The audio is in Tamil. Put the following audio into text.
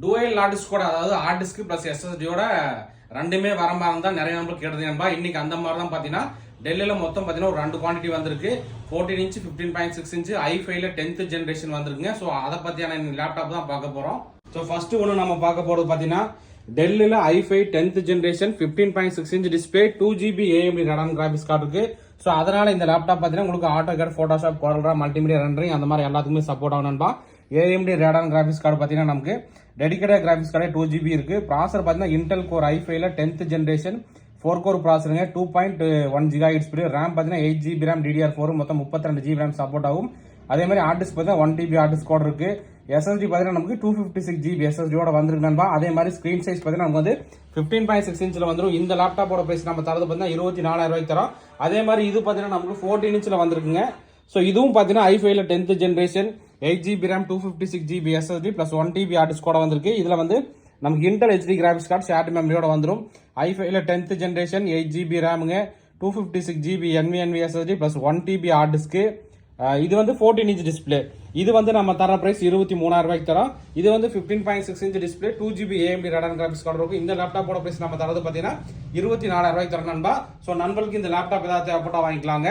டூயல் ஹார்ட் டிஸ்க் கூட, அதாவது ஹார்ட் டிஸ்க் பிளஸ் எஸ்எஸ்டியோட ரெண்டுமே வர மாதிரி தான் நிறைய நம்மளுக்கு கேட்டதுன்பா. இன்னைக்கு அந்த மாதிரி தான் பாத்தீங்கன்னா டெல்லியில மொத்தம் பாத்தீங்கன்னா ஒரு 2 குவான்டிட்டி வந்திருக்கு. 14 இன்ச் 15.6 இன்ச் i5ல 10th ஜெனரேஷன் வந்திருக்குங்க. ஸோ அதை பத்தியான லேப்டாப் தான் பார்க்க போறோம். ஸோ ஃபர்ஸ்ட் ஒன்று நம்ம பார்க்க போறது பாத்தீங்கன்னா டெல்லியில i5 10th generation 15.6 inch display 2GB AMD Radeon graphics card இருக்கு. ஸோ அதனால இந்த லேப்டாப் பாத்தீங்கன்னா உங்களுக்கு AutoCAD, Photoshop, CorelDRAW, multimedia rendering அந்த மாதிரி எல்லாத்துக்குமே சப்போர்ட் ஆகணும்பா. AMD ரேடான் கிராபிக்ஸ் கார்டு பாத்தீங்கன்னா நமக்கு டெடிகேட்டட் கிராபிக்ஸ் கார்டே 2GB இருக்கு. ப்ராசர் பாத்தீங்கன்னா இன்டெல் கோர் i5ல 10th ஜெனரேஷன் 4 கோர் ப்ராசருங்க, 2.1 GHz ஸ்பீடு. ரேம் பாத்தீங்கன்னா 8GB ரேம் DDR4 மொத்தம் 32GB ரேம் சப்போர்ட் ஆகும். அதே மாதிரி ஹார்ட் டிஸ்க் பார்த்தீங்கன்னா 1TB ஹார்ட் டிஸ்க் கோட் இருக்கு. SSD பாத்தீங்கன்னா நமக்கு 256GB SSD-யோட வந்திருக்கு. அதே மாதிரி ஸ்கிரீன் சைஸ் பாத்தீங்கன்னா நமக்கு வந்து 15.6 இன்ச்ல வந்துடும். இந்த லேப்டாப்போட பிரைஸ் நம்ம தரது பாத்தீங்கன்னா 24,000 ரூபாய்க்கு தரோம். அதே மாதிரி இது பாத்தீங்கன்னா நமக்கு 14 இன்ச்ல வந்திருக்குங்க. ஸோ இதுவும் பாத்தீங்கன்னா i5ல 10th generation 8GB RAM 256GB SSD plus 1TB hard disk கூட வந்திருக்கு. இதுல வந்து நமக்கு Intel HD graphics card shared மெமரியோட வந்துடும். i5ல 10th ஜெனரேஷன் 8GB ரேமுங்க, 256GB NVMe SSD plus 1TB hard disk. இது வந்து 14 இன்ச் டிஸ்பிளே. இது வந்து நம்ம தர பிரைஸ் 23,000 ரூபாய்க்கு தரோம். இது வந்து 15.6 inch display 2GB AMD Radeon graphics card இருக்கும். இந்த லேப்டாப்போட பிரைஸ் நம்ம தரது பாத்தீங்கன்னா 24,000 ரூபாய்க்கு தரோம் நண்பா. ஸோ நண்பர்களுக்கு இந்த லேப்டாப் ஏதாவது தேவைப்பட்டா வாங்கிக்கலாங்க.